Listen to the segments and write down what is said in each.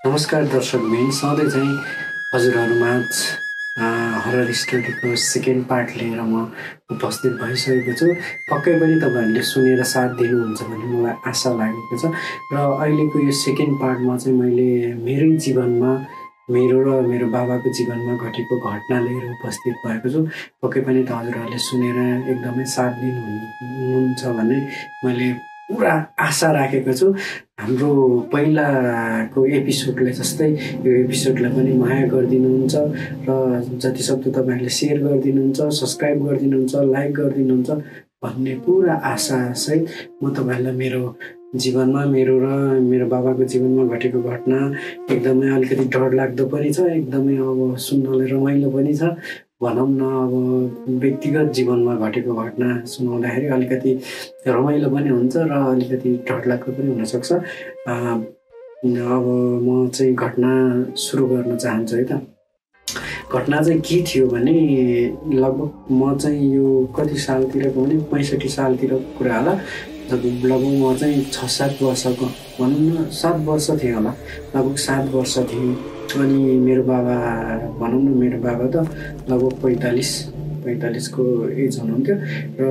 नमस्कार दर्शकबिन, सधैँ चाहिँ हजुरहरूमाझ हरर स्टोरीको सेकेन्ड पार्ट लिएर म उपस्थित भइसकेको छु। पक्कै पनि तपाईँहरूले सुनेर साथ दिनुहुन्छ भन्ने मलाई आशा लागेको छ। र अहिलेको यो सेकेन्ड पार्टमा चाहिँ मैले मेरै जीवनमा मेरो र मेरो बाबाको जीवनमा घटेको घटना लिएर उपस्थित भएको छु। पक्कै पनि त हजुरहरूले सुनेर एकदमै साथ दिनुहुन्छ भन्ने मैले पुरा आशा राखेको छु। हाम्रो पहिलाको एपिसोडलाई जस्तै यो एपिसोडलाई पनि माया गरिदिनुहुन्छ र जतिसक्दो तपाईँहरूले सेयर गरिदिनुहुन्छ, सब्सक्राइब गरिदिनुहुन्छ, लाइक गरिदिनुहुन्छ भन्ने पुरा आशासहित म तपाईँहरूलाई मेरो जीवनमा मेरो र मेरो बाबाको जीवनमा घटेको घटना एकदमै अलिकति डरलाग्दो पनि छ, एकदमै अब सुन्नलाई रमाइलो पनि छ। भनौँ न, अब व्यक्तिगत जीवनमा घटेको घटना सुनाउँदाखेरि अलिकति रमाइलो पनि हुन्छ र अलिकति डरलाग्दो पनि हुनसक्छ। अब म चाहिँ घटना सुरु गर्न चाहन्छु है त। घटना चाहिँ के थियो भने लगभग म चाहिँ यो कति सालतिरको भने 65 सालतिरको कुरा होला। लगभग म चाहिँ 6-7 वर्षको भनौँ न 7 वर्ष थिएँ होला, लगभग 7 वर्ष थिएँ। अनि मेरो बाबा भनौँ न, मेरो बाबा त लगभग 45को एज हुनुहुन्थ्यो। र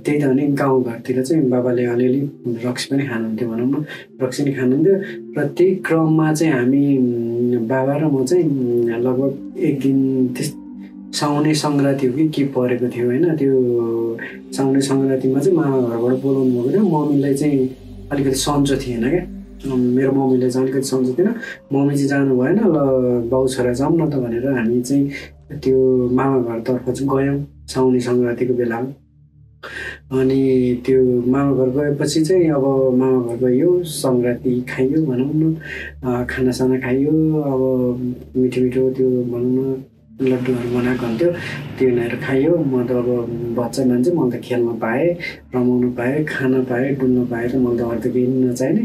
त्यही त भने गाउँघरतिर चाहिँ बाबाले अलिअलि रक्सी पनि खानुहुन्थ्यो, भनौँ न रक्सी नै खानुहुन्थ्यो। र त्यही क्रममा चाहिँ हामी बाबा र म चाहिँ लगभग एक दिन साउने सङ्क्रान्ति हो कि के परेको थियो होइन। त्यो साउने सङ्क्रान्तिमा चाहिँ मामा घरबाट बोलाउनु भएको थियो। मम्मीलाई चाहिँ अलिकति सन्चो थिएन क्या, मेरो मम्मीलाई चाहिँ अलिकति सन्चो थिएन। मम्मी चाहिँ जानु भएन, ल बाउ छोरा जाउँ न त भनेर हामी चाहिँ त्यो मामा घरतर्फ चाहिँ गयौँ साउने सङ्क्रान्तिको बेलामा। अनि त्यो मामा घर गएपछि चाहिँ अब मामा घर गयो, सङ्क्रान्ति खाइयो भनौँ न, खानासाना खाइयो। अब मिठो मिठो त्यो भनौँ न लड्डुहरू बनाएको हुन्थ्यो, त्यो उनीहरू खाइयो। म त अब बच्चा मान्छे, मैले त खेल्न पाएँ, रमाउनु पाएँ, खान पाएँ, डुल्न पाएँ त मैले त अरू त केही नचाहिने।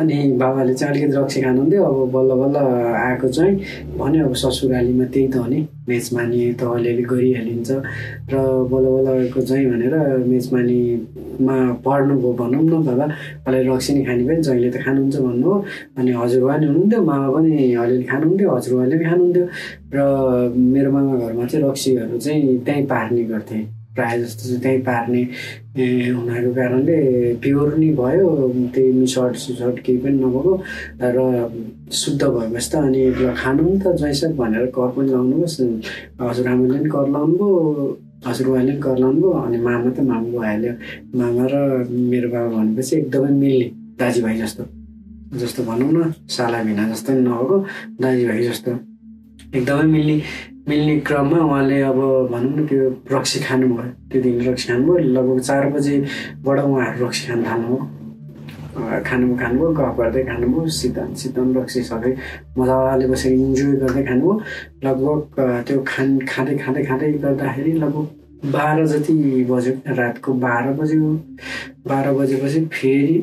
अनि बाबाले चाहिँ अलिकति रक्सी खानुहुन्थ्यो। अब बल्ल बल्ल आएको चाहिँ भन्यो अब ससुरालीमा त्यही त हो नि, मेजमानी त अलिअलि गरिहालिन्छ। र बल्ल बल्ल आएको चाहिँ भनेर मेजमानीमा पढ्नुभयो भनौँ न। बाबा अलि रक्सी नै खाने पनि जहिले त खानुहुन्छ भन्नुभयो। अनि हजुरबा नि हुनुहुन्थ्यो, मामा पनि अलिअलि खानुहुन्थ्यो, हजुरबाले पनि खानुहुन्थ्यो। र मेरो मामा घरमा चाहिँ रक्सीहरू चाहिँ त्यहीँ पार्ने गर्थे, प्रायः जस्तो चाहिँ त्यहीँ पार्ने हुनाको कारणले प्योर नि भयो, त्यही मिसट सिसट केही पनि नभएको र शुद्ध भएपछि त अनि खानु नि त जैसक भनेर कर पनि लाउनुहोस्। हजुरआमाले पनि कर लाउनुभयो, हजुरबाले पनि कर लाउनुभयो। अनि मामा त मामा भइहाल्यो। मामा र मेरो बाबा भनेपछि एकदमै मिल्ने दाजुभाइ जस्तो भनौँ न, साला भिना जस्तो पनि नभएको, दाजुभाइ जस्तो एकदमै मिल्ने क्रममा उहाँले अब भनौँ न त्यो रक्सी खानुभयो। त्यो दिन रक्सी खानुभयो। लगभग 4 बजेबाट उहाँहरू रक्सी खान थाल्नुभयो। खानुभयो, गफ गर्दै खानुभयो, शीतन रक्सी सबै मजाले बसेर इन्जोय गर्दै खानुभयो। लगभग त्यो खाँदै गर्दाखेरि लगभग 12 जति बज्यो, रातको 12 बज्यो। 12 बजेपछि फेरि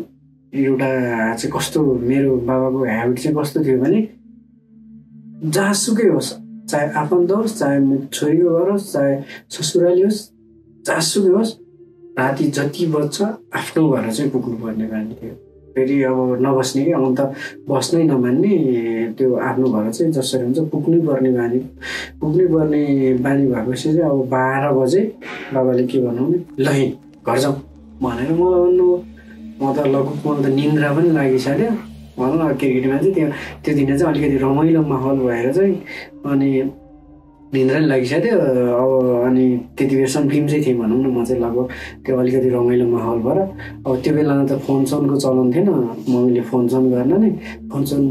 एउटा चाहिँ कस्तो, मेरो बाबाको ह्याबिट चाहिँ कस्तो थियो भने जहाँसुकै होस्, चाहे आफन्त होस्, चाहे छोरीको घर होस्, चाहे ससुराली होस्, जहाँसुकै होस्, राति जति बज्छ आफ्नो घर चाहिँ पुग्नुपर्ने बानी थियो। फेरि अब नबस्ने कि, अन्त बस्नै नमान्ने, त्यो आफ्नो घर चाहिँ जसरी हुन्छ पुग्नै पर्ने बानी भएपछि चाहिँ अब 12 बजे बाबाले के भन्नु भने ल घर जाउँ भनेर मलाई भन्नुभयो। म त लगभग मलाई त निन्द्रा पनि लागिसक्यो भनौँ न। केटी मान्छे त्यो दिन चाहिँ अलिकति रमाइलो माहौल भएर चाहिँ अनि निन्द्रा पनि लागिसक्यो। अब अनि त्यति बेरसम्म फिल्म चाहिँ थिएँ भनौँ न। म चाहिँ लगभग त्यो अलिकति रमाइलो माहौल भएर अब त्यो बेलामा त फोनसोनको चलन थिएन, मम्मीले फोनसोन गर्न नै फोनसोन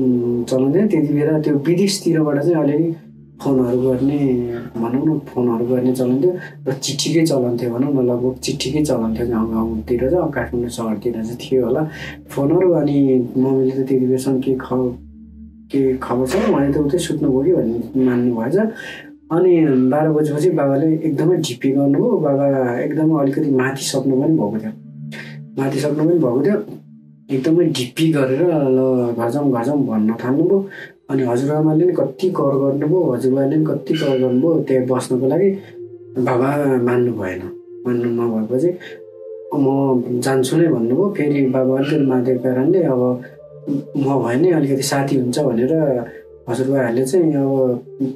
चलन थिएन त्यति बेला। त्यो विदेशतिरबाट चाहिँ अलिअलि फोनहरू गर्ने चलन थियो र चिठीकै चलन थियो भनौँ न। लगभग चिठीकै चलन थियो गाउँतिर चाहिँ, अब काठमाडौँ सहरतिर चाहिँ थियो होला फोनहरू। अनि मम्मीले त त्यति बेरसम्म के खबर छ भने त उतै सुत्नुभयो कि भन्ने मान्नु भएछ। अनि 12 बजेपछि बाबाले एकदमै ढिप्पी गर्नुभयो। बाबा एकदमै अलिकति माथि सक्नु पनि भएको थियो। एकदमै ढिप्पी गरेर ल घर जाउँ भन्न थाल्नुभयो। अनि हजुरआमाले पनि कति कर गर्नुभयो, हजुरबाले पनि कति कर गर्नुभयो त्यहाँ बस्नको लागि। बाबा मान्नु नभएपछि म जान्छु नै भन्नुभयो। फेरि बाबा अलिकति मातेको कारणले अब म भयो नि अलिकति साथी हुन्छ भनेर हजुरबाहरूले चाहिँ अब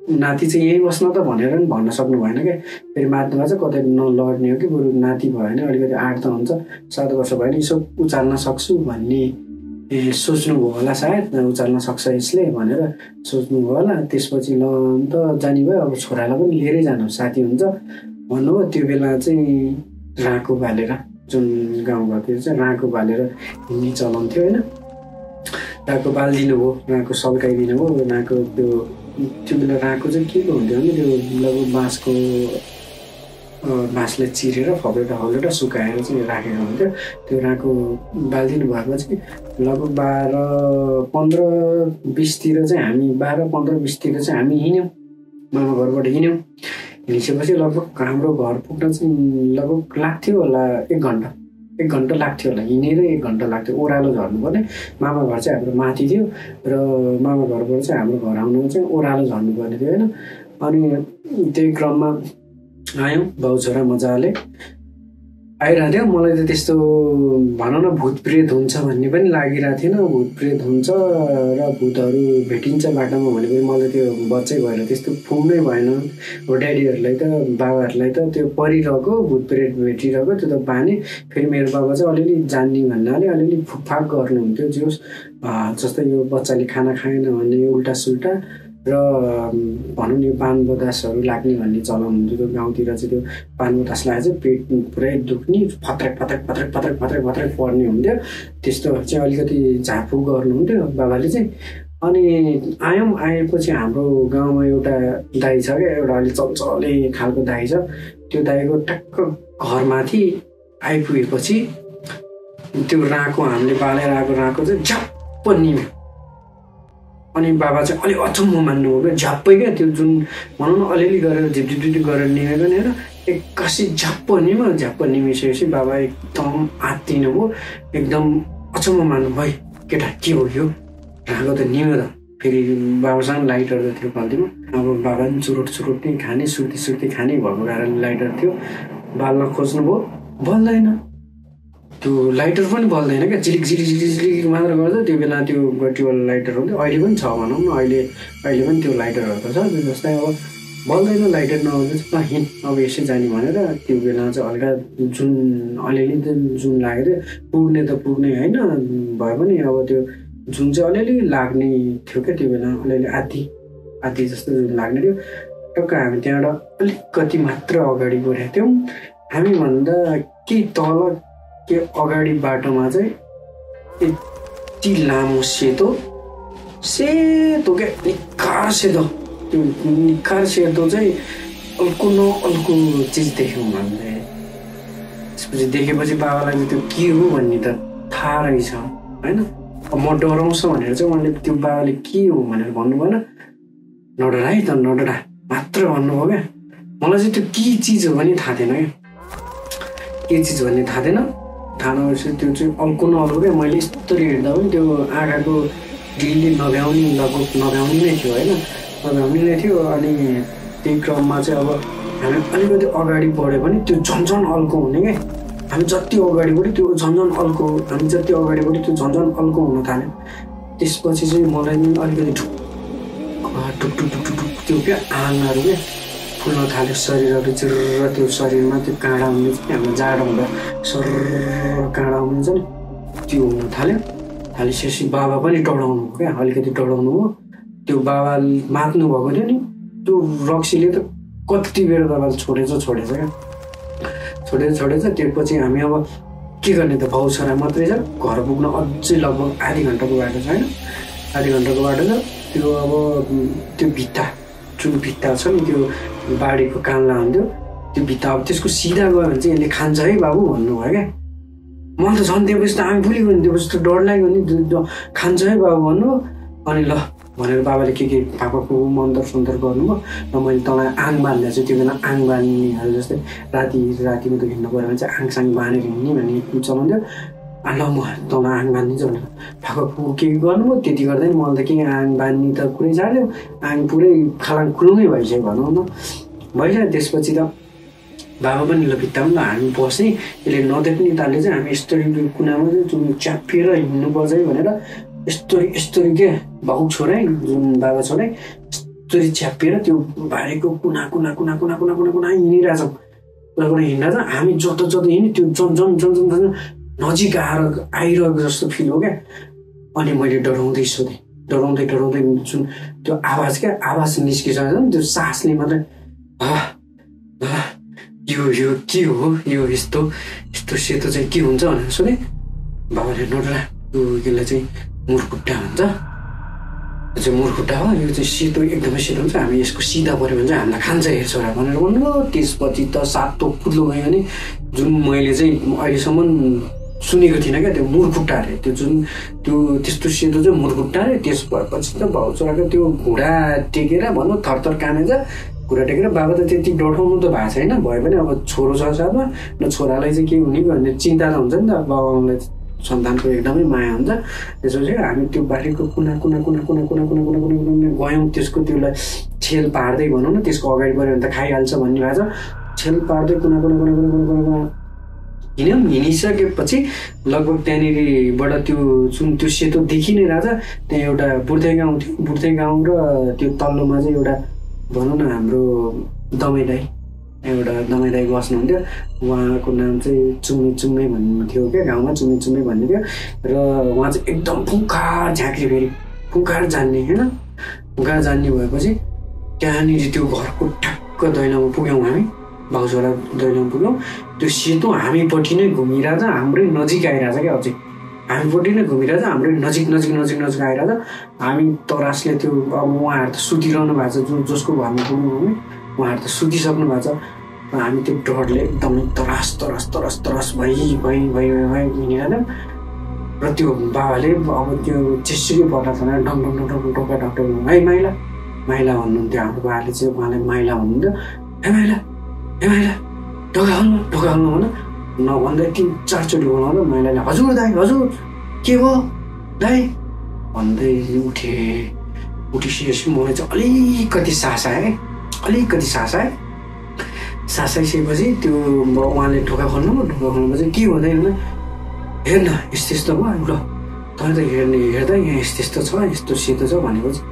नाति चाहिँ यहीँ बस्न त भनेर पनि भन्न सक्नु भएन क्या। फेरि माध्यममा चाहिँ कतै नलड्ने हो कि बरु नाति भयो भने अलिकति आँट त हुन्छ, 7 वर्ष भयो भने यसो उचाल्न सक्छु भन्ने सोच्नुभयो होला सायद, उचाल्न सक्छ यसले भनेर सोच्नुभयो होला। त्यसपछि ल त जाने भयो, अब छोरालाई पनि लिएरै जानु साथी हुन्छ भन्नुभयो। त्यो बेला चाहिँ राँको बालेर, जुन गाउँघरतिर चाहिँ राँको बालेर हिँड्ने चलन थियो होइन। राँको बालिदिनु भयो, राँको सल्काइदिनु भयो। राँको त्यो बेला राँको चाहिँ के को हुन्थ्यो भने त्यो लगभग बाँसले चिरेर फक्रेर सुकाएर चाहिँ राखेको हुन्थ्यो। त्यो राँको बालिदिनु भएपछि लगभग 12-15-20तिर चाहिँ हामी 12-15-20तिर चाहिँ हामी हिँड्यौँ, मामा घरबाट हिँड्यौँ। हिँडिसकेपछि लगभग हाम्रो घर पुग्न चाहिँ लगभग लाग्थ्यो होला 1 घन्टा लाग्थ्यो होला, हिँडेर 1 घन्टा लाग्थ्यो। ओह्रालो झर्नु पर्ने, मामा घर चाहिँ हाम्रो माथि थियो र मामा घरबाट चाहिँ हाम्रो घर आउनु चाहिँ ओह्रालो झर्नु पर्ने थियो होइन। अनि त्यही क्रममा आयौँ बाउ छोरा मजाले आइरहेको थियो। मलाई त त्यस्तो भनौँ न भूत प्रेत हुन्छ भन्ने पनि लागिरहेको थिएन। भूत प्रेत हुन्छ र भूतहरू भेटिन्छ बाटोमा भनेपछि मलाई त्यो बच्चै भएर त्यस्तो पुग्नै भएन। अब ड्याडीहरूलाई त बाबाहरूलाई त त्यो परिरहेको भूत प्रेत भेटिरहेको त्यो त बानी। फेरि मेरो बाबा चाहिँ अलिअलि जान्ने भन्नाले अलिअलि फुकफाक गर्नुहुन्थ्यो, जस्तै यो बच्चाले खाना खाएन भन्ने उल्टा सुल्टा र भनौँ नि पान बतासहरू लाग्ने भन्ने चलन हुन्थ्यो। त्यो गाउँतिर चाहिँ त्यो पान बतास लगाएर चाहिँ पेट पुरै दुख्ने, फत्रक पर्ने हुन्थ्यो। त्यस्तोहरू चाहिँ अलिकति झापफुक गर्नुहुन्थ्यो बाबाले चाहिँ। अनि आएपछि हाम्रो गाउँमा एउटा दाइ छ क्या, एउटा अलिक चल्चले खालको दाइ छ। त्यो दाइको टक्क घरमाथि आइपुगेपछि त्यो राँको हामीले बालेर आएको राँको चाहिँ झ्याप्प निम्यो। अनि बाबा चाहिँ अलिक अचम्म मान्नुभयो क्या, झ्याप्पै क्या त्यो जुन भनौँ न अलिअलि गरेर झिप्झिप् गरेर निमेको नि होइन, एक्कासी झ्याप्प निमिसकेपछि बाबा एकदम आत्तिनु भयो, एकदम अचम्म मान्नुभयो। केटा के हो यो राँको त निम्यो त। फेरि बाबासँग लाइटर त थियो पाल्टीमा। अब बाबा पनि चुरोट नै खाने, सुर्ती खाने भएको कारणले लाइटर थियो, बाल्न खोज्नुभयो, बल्दैन। त्यो लाइटर पनि बल्दैन क्या, झिलिक मात्र गर्छ। त्यो बेला त्यो गट्टीवाला लाइटर हुन्थ्यो, अहिले पनि छ भनौँ न, अहिले पनि त्यो लाइटरहरू त छ। जस्तै अब बल्दैन, लाइटर नआउँदैछ ल हिँड अब यसै जाने भनेर त्यो बेला चाहिँ हल्का जुन अलिअलि जुन लागेको थियो, पुग्ने होइन भए पनि अब त्यो जुन चाहिँ अलिअलि लाग्ने थियो क्या त्यो बेला, अलिअलि आधी जस्तो जुन लाग्ने थियो। टक्क हामी त्यहाँबाट अलिकति मात्र अगाडि गएका थियौँ। हामीभन्दा केही तल के अगाडि बाटोमा चाहिँ यति लामो सेतो क्या, निक्खार सेतो चाहिँ अल्को न अल्को चिज देख्यौँ हामीले। त्यसपछि देखेपछि बाबालाई चाहिँ त्यो के हो भन्ने त थाहा रहेछ होइन। अब म डराउँछ भनेर चाहिँ उहाँले त्यो बाबाले के हो भनेर भन्नु भएन, नडरा है त नडरा मात्र भन्नुभयो क्या। मलाई चाहिँ त्यो के चिज हो भने थाहा थिएन क्या, के चिज भन्ने थाहा थिएन। थाहा नभएपछि त्यो चाहिँ अल्को न अल्को क्या। मैले यस्तरी हेर्दा पनि त्यो आँखाको डिलले नभ्याउने नै थियो होइन, नभ्याउने नै थियो। अनि त्यही क्रममा चाहिँ अब हामी अलिकति अगाडि बढ्यो भने त्यो झन्झन अल्को हुने क्या। हामी जति अगाडि बढ्यो त्यो झन्झन अल्को हुन थाल्यो। त्यसपछि चाहिँ मलाई नि अलिकति ढुक त्यो क्या आँगहरू क्या फुल्न थाल्यो, शरीरहरू चिर्र त्यो शरीरमा त्यो काँडा हुने चाहिँ हाम्रो जाडो हुँदा सर्र काँडा हुन्छ नि त्यो हुन थालिसकेपछि बाबा पनि डढाउनु भयो क्या, अलिकति डढाउनु भयो। त्यो बाबा मात्नु भएको थियो नि, त्यो रक्सीले त कति बेर बाबाले छोडेछ क्या, छोडेछ। त्यसपछि हामी अब के गर्ने त, भाउ छोरा मात्रै छ, घर पुग्न अझै लगभग आधी घन्टाको बाटो छ होइन, आधी घन्टाको बाटो छ। त्यो अब त्यो जुन भित्ता छ नि त्यो बाढीको कान्ला हुन्थ्यो, त्यो भित्ता अब त्यसको सिधा गयो भने चाहिँ यसले खान्छ है बाबु भन्नुभयो क्या। मलाई त झन् त्योपछि त आँग फुलेको नि, त्योपछि त डर लाग्यो नि, खान्छ है बाबु भन्नु। अनि ल भनेर बाबाले के पापाको मन्तर सन्तर गर्नुभयो र मैले तँलाई आङ बाँध्दा चाहिँ त्यो बेला आङ बाँध्नेहरू जस्तै रातिमा त हिँड्नु पऱ्यो भने चाहिँ आङसाङ बाँधेर हिँड्ने भन्ने चलन थियो। ल म तँलाई आङ बाँधिदिन्छु भनेर पापाको के गर्नुभयो। त्यति गर्दा नि मलाई त के आङ बाँध्ने त कुरै छाड्यो, आङ पुरै खालाङ खुलुङै भइसक्यो भनौँ न, भइसक्यो। त्यसपछि त बाबा पनि ल भित्तामा हामी बस्ने यसले नदेख्ने तालले चाहिँ हामी यस्तरी कुनामा चाहिँ जुन च्यापिएर हिँड्नुपर्छ है भनेर यस्तरी के भाउ छोरा जुन बाबा छोरा यस्तरी च्यापिएर त्यो बारीको कुना हिँडिरहेछौँ हिँड्दा हामी जता हिँड्ने त्यो जन नजिक आइरहेको जस्तो फिल हो क्या। अनि मैले डराउँदै सोधेँ डराउँदै जुन त्यो आवाज क्या आवाज निस्किसकेको छ नि त्यो सासले मात्रै यो के हो यो यस्तो सेतो चाहिँ के हुन्छ भनेर सोधेँ। बाबाले नडरा यो यसलाई चाहिँ मुरकुट्टा भन्छ, यो चाहिँ मुरकुट्टा हो, यो चाहिँ सेतो एकदमै सेतो हुन्छ, हामी यसको सिधा पऱ्यो भने चाहिँ हामीलाई खान्छ हेर्छ भनेर भन्नुभयो। त्यसपछि त सातो कुद्लो गयो भने जुन मैले चाहिँ अहिलेसम्म सुनेको थिइनँ क्या त्यो मुरकुट्टा अरे त्यो जुन त्यो त्यस्तो सेतो चाहिँ मुरकुट्टा अरे। त्यस भएपछि त भाउ छोराको त्यो घुँडा टेकेर भनौँ थरथर कामेछ घुँडा टेकेर। बाबा त त्यति डठाउनु त भएको छैन, भए पनि अब छोरो छ साथमा न छोरालाई चाहिँ के हुने भन्ने चिन्ता त हुन्छ नि त बाबालाई, सन्तानको एकदमै माया हुन्छ। त्यसपछि हामी त्यो बारीको कुना गयौँ, त्यसको त्यसलाई छेल पार्दै भनौँ न, त्यसको अगाडि पऱ्यो भने त खाइहाल्छ भन्ने भएको छ। छेल पार्दै कुना हिँड्यौँ। हिँडिसकेपछि लगभग त्यहाँनिरबाट त्यो जुन त्यो सेतो देखि नै रहेछ। त्यहाँ एउटा बुढ्थै गाउँ थियो, बुढ्थै गाउँ र त्यो तल्लोमा चाहिँ एउटा भनौँ न हाम्रो दमाई दाई, एउटा दमाई दाई बस्नुहुन्थ्यो। उहाँको नाम चाहिँ चुम्मे भन्नुहुन्थ्यो क्या, गाउँमा चुम्मे भन्ने थियो। र उहाँ चाहिँ एकदम फुङ्कार झाँक्री, फेरि फुङ्कार जान्ने होइन, फुङ्कार जान्ने भएपछि त्यहाँनिर त्यो घरको ठ्याक्क दैलोमा पुग्यौँ हामी, भाउ छोरा दैलोमा पुग्यौँ। त्यो सेतो हामीपट्टि नै घुमिरहेछ, हाम्रै नजिक आइरहेछ क्या, अझै हामीपट्टि नै घुमिरहेछ, हाम्रै नजिक आइरहेछ। हामी तरासले त्यो अब उहाँहरू त सुतिरहनु भएको छ, जसको घरमा पुग्नु भने उहाँहरू त सुतिसक्नु भएको छ। र हामी त्यो डरले एकदमै तरास भइ हिँडिरहेथ्यौँ। र त्यो बाबाले अब त्यो जेसुकै पर्दा थाहा डङ ढोका है माइला भन्नुहुन्थ्यो हाम्रो बाबाले चाहिँ, उहाँलाई माइला भन्नुहुन्थ्यो। हे माइला ढोका खोल्नु भन नभन्दै 3-4 चोटि बोलाउँदा माइलाले हजुर दाइ हजुर के भयो दाइ भन्दै उठिसकेपछि मलाई चाहिँ अलिकति सास आइसकेपछि त्यो उहाँले ढोका खोल्नुपछि के भन्दैन हेर्न यस्तो भयो ल तपाईँ त हेर्दा यहाँ यस्तो छ यस्तो सेतो छ भनेपछि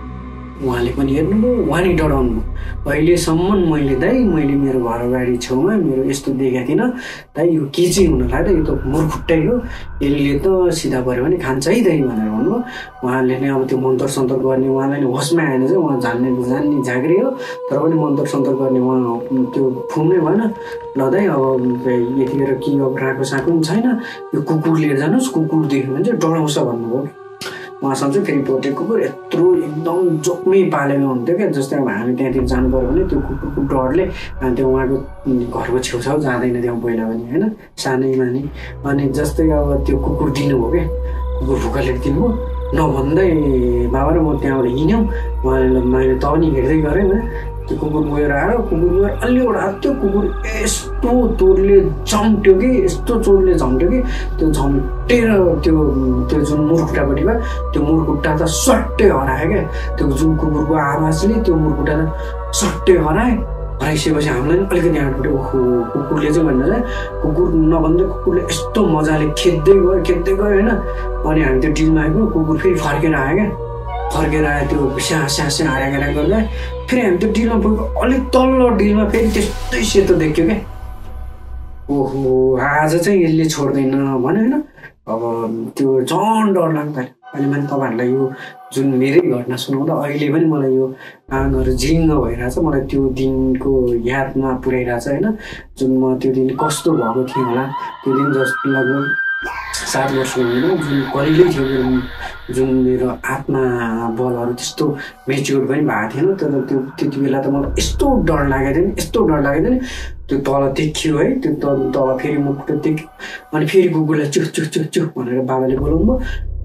उहाँले पनि हेर्नुभयो, उहाँ नि डराउनु। अहिलेसम्म मैले मेरो घर अगाडि छेउमा मेरो यस्तो देखेको थिइनँ दाइ, यो के चाहिँ हुन लाग्यो, यो त मुरकुट्टै हो, यसले त सिधा पऱ्यो भने खान्छ है दाइ भनेर भन्नुभयो। उहाँले नै अब त्यो मन्तर सन्तर गर्ने, उहाँलाई नि होसमा आएन चाहिँ, उहाँ जान्ने झाँक्री हो, तर पनि मन्तर सन्तर गर्ने उहाँ त्यो फुम्नै भएन। ल दाइ अब यतिखेर के अब राको साको पनि छैन, यो कुकुर लिएर जानुहोस्, कुकुर देख्यो भने चाहिँ डराउँछ भन्नुभयो। उहाँसँग चाहिँ फेरि भोटे कुकुर यत्रो एकदम जोक्मै पालेको हुन्थ्यो क्या। जस्तै अब हामी त्यहाँतिर जानु पऱ्यो भने त्यो कुकुरको डरले त्यो उहाँको घरको छेउछाउ जाँदैन त्यहाँ पहिला पनि होइन, सानैमा नि। अनि जस्तै अब त्यो कुकुर दिनुभयो क्या, कुकुर भुकालेर दिनुभयो नभन्दै बाबा र म त्यहाँबाट हिँड्यौँ। मैले त पनि हेर्दै गरेँ होइन, त्यो कुकुर गएर आयो, अलि एउटा त्यो कुकुर यस्तो चोटले झम्ट्यो कि त्यो झम्टेर त्यो जुन मुरकुट्टापट्टि भयो त्यो मुरकुट्टा त सट्टै हरायो क्या। त्यो जुन कुकुरको आवाजले त्यो मुरकुट्टा त सट्टै हराइसकेपछि हामीलाई पनि अलिकति आँट पऱ्यो। ओहो कुकुरले चाहिँ भन्दा चाहिँ कुकुर नभन्दै कुकुरले यस्तो मजाले खेद्दै गयो होइन। अनि हामी त्यो डिलमा आइपुग्यौँ, कुकुर फेरि फर्केर आयो क्या, त्यो स्या हारा गर्दा फेरि हामी त्यो डिलमा पुग्यो। अलिक तल्लो डिलमा फेरि त्यस्तै सेतो देख्यो क्या। ओहो आज चाहिँ यसले छोड्दैन भन्यो होइन। अब त्यो झन् डर लाग्छ। अहिले मैले तपाईँहरूलाई यो जुन मेरै घटना सुनाउँदा अहिले पनि मलाई यो आँगहरू झिङ्ग भइरहेछ, मलाई त्यो दिनको यादमा पुर्याइरहेछ होइन। जुन म त्यो दिन कस्तो भएको थिएँ होला, त्यो दिन जस्तो लगभग 7 वर्ष हुँदैन, जुन कहिल्यै थियो जुन मेरो आत्मा बलहरू त्यस्तो मेच्योर पनि भएको थिएन। तर त्यो त्यति बेला त मलाई यस्तो डर लागेको थियो नि, त्यो तल देखियो है, त्यो तल फेरि मुखुट्टा देख्यो। अनि फेरि कुकुरलाई चुह भनेर बाबाले बोलाउनु भयो।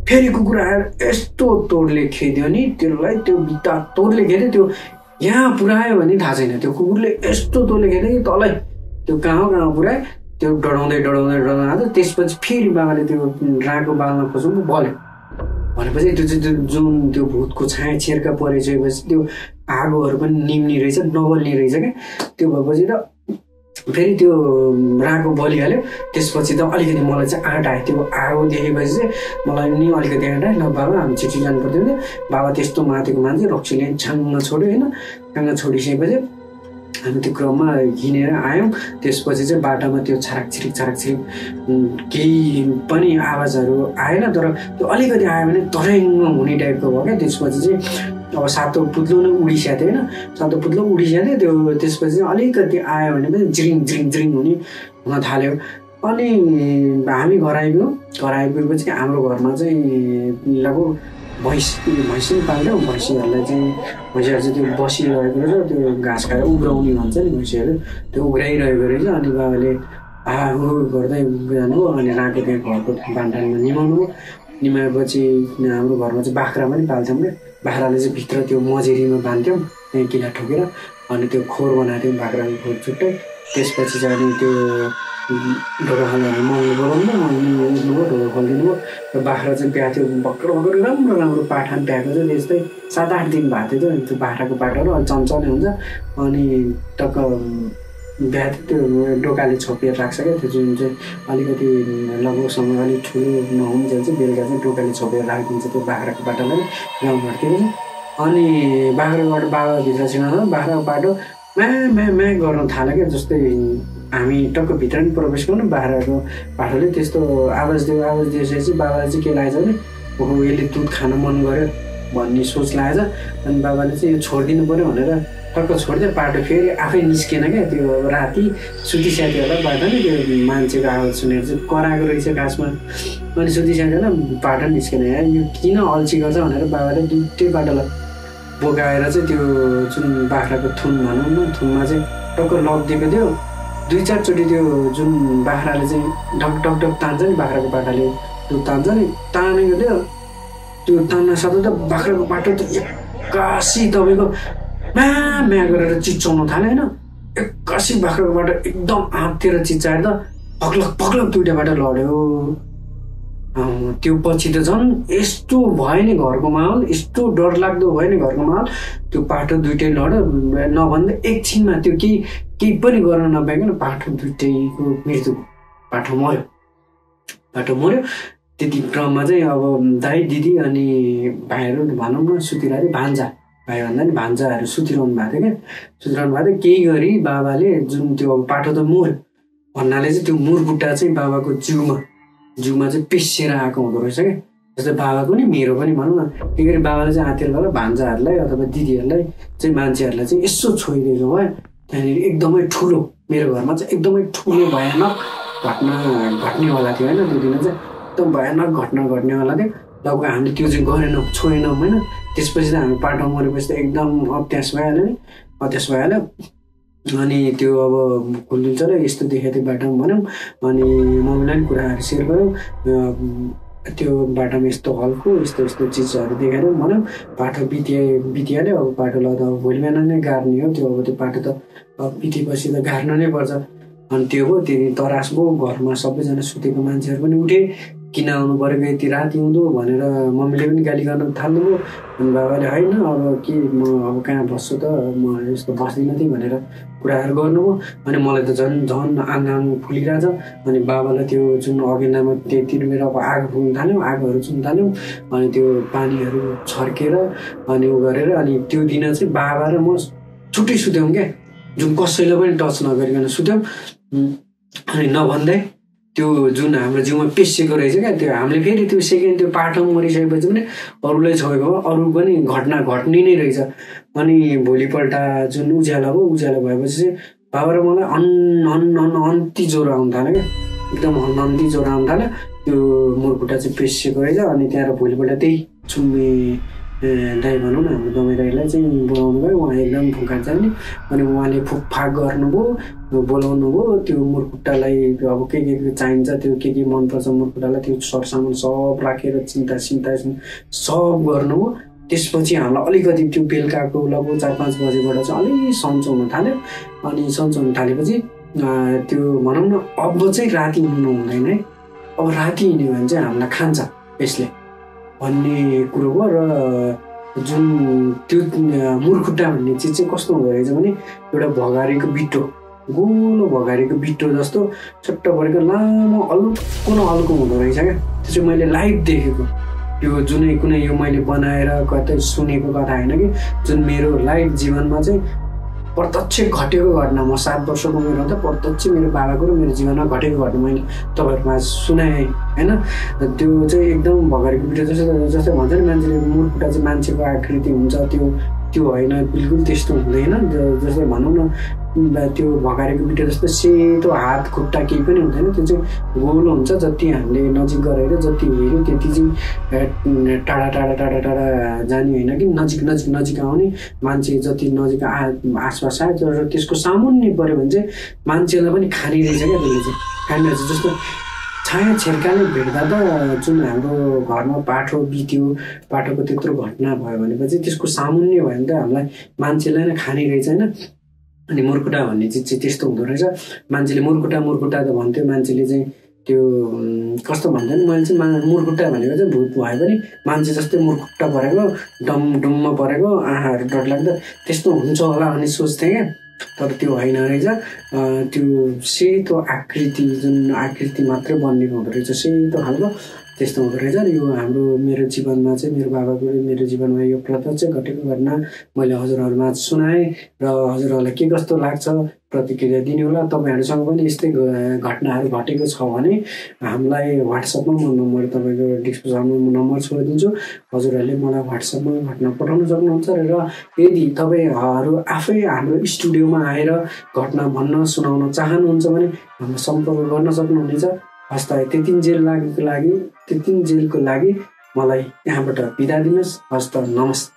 फेरि कुकुर आएर यस्तो तोडले खेद्यो नि त्यसलाई, त्यो भित्ता तोडले खेद्यो, त्यो यहाँ पुऱ्यायो भने थाहा छैन। त्यो कुकुरले यस्तो तोडले खेद्यो कि तलै त्यो कहाँ पुऱ्यायो। त्यो डराउँदै आएको। त्यसपछि फेरि बाबाले त्यो राको बाल्न खोज्नु बल्यो भनेपछि त्यो चाहिँ जुन त्यो भूतको छाया छेर्का परिसकेपछि त्यो आगोहरू पनि निम्ने रहेछ, नबल्ने रहेछ क्या। त्यो भएपछि त फेरि त्यो राको बलिहाल्यो। त्यसपछि त अलिकति मलाई चाहिँ आँट आयो। त्यो आगो देखेपछि चाहिँ मलाई नि अलिकति आँट आयो। ल बाबा हामी छिटो जानु पर्थ्यो भने बाबा त्यस्तो माथिको मान्छे रक्सीले छाङ्ग छोड्यो होइन। छाङ्ग छोडिसकेपछि हामी त्यो क्रममा हिँडेर आयौँ। त्यसपछि चाहिँ बाटोमा त्यो छाराक छिरिक केही पनि आवाजहरू आएन, तर त्यो अलिकति आयो भने तराङ्ग हुने टाइपको भयो क्या। त्यसपछि चाहिँ अब सातो पुत्लो नै उडिसकेको थियो होइन। सातो पुत्लो उडिसकेको थियो। त्यो त्यसपछि अलिकति आयो भने पनि जिरिङ हुन थाल्यो। अनि हामी घर आइपुगेपछि हाम्रो घरमा चाहिँ लगभग भैँसी पाल्यो। भैँसीहरू चाहिँ त्यो बसिरहेको रहेछ। त्यो घाँस खाएर उब्राउने भन्छ नि भैँसीहरू, त्यो उब्राइरहेको रहेछ। अनि बाबाले गर्दै जानुभयो। अनि राको त्यहाँ घरको बान्टानमा निमाएपछि हाम्रो घरमा चाहिँ बाख्रा पनि पाल्थ्यौँ क्या। बाख्राले चाहिँ भित्र त्यो मजेरीमा बान्थ्यौँ त्यहाँ किला ठोकेर। अनि त्यो खोर बनाएको थियौँ बाख्राको खोर छुट्टै। त्यसपछि चाहिँ अनि त्यो ढोका खोल्नु उठ्नुभयो, ढोका खोलिदिनु भयो। र बाख्रा चाहिँ बिहा थियो भर्खर राम्रो पाठान बिहाको चाहिँ त्यस्तै 7-8 दिन भएको थियो। त्यो बाख्राको पाठाहरू अलि चञ्चलै हुन्छ। अनि टक्क बिहा त्यो डोकाले छोपेर राख्छ क्या। त्यो जुन चाहिँ अलिकति लगभग समय अलिक ठुलो नहुन्जेल चाहिँ बेलुका चाहिँ डोकाले छोपेर राखिदिन्छ त्यो बाख्राको पाटालाई गाउँघरतिर चाहिँ। अनि बाख्राको बाबाभित्र छिर्न बाख्राको पाटो म्या गर्न थाल्यो क्या। जस्तै हामी टक्क भित्र पनि प्रवेश गर्नु, बाख्राको पाटोले त्यस्तो आवाज दिएपछि बाबाले चाहिँ के लागेछ भने ओहो यसले दुध खान मन गर्यो भन्ने सोच लागेछ। अनि बाबाले चाहिँ यो छोडिदिनु पऱ्यो भनेर टक्क छोडिदियो। पाटो फेरि आफै निस्केन क्या। त्यो राति सुतिसकेको होला बाटो नि त्यो मान्छेको आवाज सुनेर चाहिँ कराएको रहेछ घाँसमा। अनि सुतिसकेको होला बाटो निस्केन। यो किन अल्छी गर्छ भनेर बाबाले दुइटै बाटोलाई बोकाएर चाहिँ त्यो जुन बाख्राको थुन भनौँ न, थुनमा चाहिँ टक्क लगिदिएको थियो। 2-4 चोटि त्यो जुन बाख्राले चाहिँ ढक तान्छ नि, बाख्राको पाटाले दुध तान्छ नि, तानेको थियो। त्यो तान्न साथै त बाख्राको बाटो त एक्कासी तपाईँको म्या गरेर चिच्चाउन थाल्यो होइन। एक्कासी बाख्राको बाटो एकदम आँतेर चिच्चाएर त पक्लक दुइटा बाटो लड्यो। त्यो पछि त झन् यस्तो भयो नि घरको माहौल, यस्तो डरलाग्दो भयो नि घरको माहौल। त्यो पाटो दुइटै लड्यो। नभन्दा एकछिनमा त्यो केही पनि गर्न नपाइकन पाटो दुइटैको मृत्यु, पाटो मर्यो। त्यति क्रममा चाहिँ अब दाइ दिदी अनि भाइहरू भनौँ न सुतिरहेको थियो। भाइ भन्दा नि भान्जाहरू सुतिरहनु भएको थियो क्या। केही गरी बाबाले जुन त्यो अब पाटो त मर्यो भन्नाले चाहिँ त्यो मुरबुट्टा चाहिँ बाबाको जिउमा चाहिँ पिसेर आएको हुँदो रहेछ क्या। जस्तै बाबाको नि मेरो पनि भनौँ न। त्यही गरी बाबाले चाहिँ आँतेर गरेर भान्जाहरूलाई अथवा दिदीहरूलाई चाहिँ मान्छेहरूलाई चाहिँ यसो छोइदिएको भयो। त्यहाँनिर एकदमै ठुलो, मेरो घरमा चाहिँ एकदमै ठुलो भयानक घटना घट्नेवाला थियो होइन। त्यो दिन चाहिँ एकदम भयानक घटना घट्नेवाला थियो। लगभग हामीले त्यो चाहिँ गरेनौँ, छोएनौँ होइन। त्यसपछि त हामी पाटो मरेपछि त एकदम अत्यास भइहाल्यो। अनि त्यो अब खुल्दिन्छ र यस्तो देखेको थियो बाटोमा भनौँ। अनि मम्मीलाई पनि कुराहरू सेयर गऱ्यौँ। त्यो बाटोमा यस्तो हल्को यस्तो चिजहरू देखाएर भनौँ। पाटो बितिहाल्यो। अब पाटो लगाउँदा अब भोलि बिहान नै गाड्ने हो त्यो। अब त्यो पाटो त अब बितेपछि त गाड्नु नै पर्छ। अनि त्यो हो त्यहाँदेखि तरास भयो। घरमा सबैजना सुतेको मान्छेहरू पनि उठे। किन आउनु परेको यति राति हुँदो भनेर मम्मीले पनि गाली गर्न थाल्नुभयो। अनि बाबाले होइन अब के म अब कहाँ बस्छु त, म यस्तो बस्दिनँ थिएँ भनेर कुराहरू गर्नुभयो। अनि मलाई त झन् आँगन फुलिरहेछ। अनि बाबालाई त्यो जुन अगेन्डामा त्यतिर अब आगो फुल्न थाल्यौँ, आगोहरू चुल्न थाल्यौँ। अनि त्यो पानीहरू छर्केर अनि उ गरेर अनि त्यो दिन चाहिँ बाबा र म छुट्टै सुत्यौँ क्या। जुन कसैलाई पनि टच नगरिकन सुत्यौँ। अनि नभन्दै त्यो जुन हाम्रो जिउमा पेसिएको रहेछ क्या। त्यो हामीले फेरि त्यो सेकेन्ड त्यो पाटो मरिसकेपछि पनि अरूलाई छोएको अरू पनि घटना घट्ने नै रहेछ। अनि भोलिपल्ट जुन उज्यालो भएपछि चाहिँ बाबा र मलाई अन्ति ज्वरो आउनु थाल्यो क्या। एकदम अन्ति ज्वरो आउनु थाल्यो। त्यो मुरकुट्टा चाहिँ पेसिएको रहेछ। अनि त्यहाँ भोलिपल्ट त्यही छुम्मे दाइ भनौँ न हाम्रो दमाई दाइलाई चाहिँ बोलाउनु भयो। उहाँ एकदम फुका जाने। अनि उहाँले फुकफाक गर्नुभयो, बोलाउनु भयो। त्यो मुरकुट्टालाई अब के चाहिन्छ, त्यो के मनपर्छ मुरकुट्टालाई त्यो सरसामान सब राखेर चिन्ता सब गर्नुभयो। त्यसपछि हामीलाई अलिकति त्यो बेलुकाको लगभग 4-5 बजेबाट चाहिँ अलिक सन्चो हुन थाल्यो। अनि सन्चो हुन थालेपछि त्यो भनौँ न अब चाहिँ राति हिँड्नु हुँदैन है। अब राति हिँड्यो भने चाहिँ हामीलाई खान्छ यसले भन्ने कुरो हो। र जुन त्यो मुरकुट्टा भन्ने चिज चाहिँ कस्तो हुँदो रहेछ भने एउटा भगारीको बिटो गोलो भगाडीको बिटो जस्तो चट्ट परेको लामो हल्को न हल्को हुँदो रहेछ क्या। त्यो चाहिँ मैले लाइभ देखेको, यो जुनै कुनै यो मैले बनाएर कतै सुनेको कथा होइन कि, जुन मेरो लाइभ जीवनमा चाहिँ प्रत्यक्ष घटेको घटना। म 7 वर्षको उमेरमा त प्रत्यक्ष मेरो बाबाको र मेरो जीवनमा घटेको घटना मैले तपाईँहरूमा सुनाएँ होइन। त्यो चाहिँ एकदम भगाडीको बिटो जस्तै भन्छ नि मान्छेले मुरकुटा चाहिँ मान्छेको आकृति हुन्छ, त्यो होइन, बिल्कुल त्यस्तो हुँदैन। जस्तै भनौँ न त्यो भगाडीको बिटो जस्तो सेतो हात खुट्टा केही पनि हुँदैन, त्यो चाहिँ गोलो हुन्छ। जति हामीले नजिक गएर जति हेऱ्यो त्यति चाहिँ टाढा टाढा टाढा टाढा जाने होइन कि नजिक आउने। मान्छे जति नजिक आसपास आयो तर त्यसको सामुन्ने पऱ्यो भने चाहिँ मान्छेलाई पनि खाने रहेछ क्या, त्यसले चाहिँ खाने रहेछ। जस्तो छाया छेर्काले भेट्दा त जुन हाम्रो घरमा पाठो बित्यो, पाठोको त्यत्रो घटना भयो भनेपछि त्यसको सामुन्ने भयो भने त हामीलाई मान्छेलाई नै खाने रहेछ होइन। अनि मुरकुटा भन्ने चिज चाहिँ त्यस्तो हुँदो रहेछ। मान्छेले मुरकुटा त भन्थ्यो, मान्छेले चाहिँ त्यो कस्तो भन्थ्यो नि, मैले चाहिँ मुरकुटा भनेको चाहिँ भूत भए पनि मान्छे जस्तै मुरकुट्टा परेको डुम्म परेको आँखाहरू डरलाग्दो त्यस्तो हुन्छ होला भन्ने सोच्थेँ क्या। तर त्यो होइन रहेछ। त्यो सेतो आकृति, जुन आकृति मात्रै बनिएको हुँदो रहेछ, सेतो खालको त्यस्तो हुँदो रहेछ। यो हाम्रो मेरो जीवनमा चाहिँ मेरो बाबाको मेरो जीवनमा यो प्रत्यक्ष घटेको घटना मैले हजुरहरूमा सुनाएँ र हजुरहरूलाई के कस्तो लाग्छ प्रतिक्रिया दिनु होला। तपाईँहरूसँग पनि यस्तै घटनाहरू घटेको छ भने हामीलाई व्हाट्सएपमा म नम्बर तपाईँको डिस्क्रिप्सनमा म नम्बर छोडिदिन्छु, हजुरहरूले मलाई व्हाट्सएपमा घटना पठाउन सक्नुहुन्छ। र यदि तपाईँहरू आफै हाम्रो स्टुडियोमा आएर घटना भन्न सुनाउन चाहनुहुन्छ भने हामीलाई सम्पर्क गर्न सक्नुहुनेछ। हस् त, त्यति जेलको लागि मलाई यहाँबाट बिदा दिनुहोस्। हस् त, नमस्ते।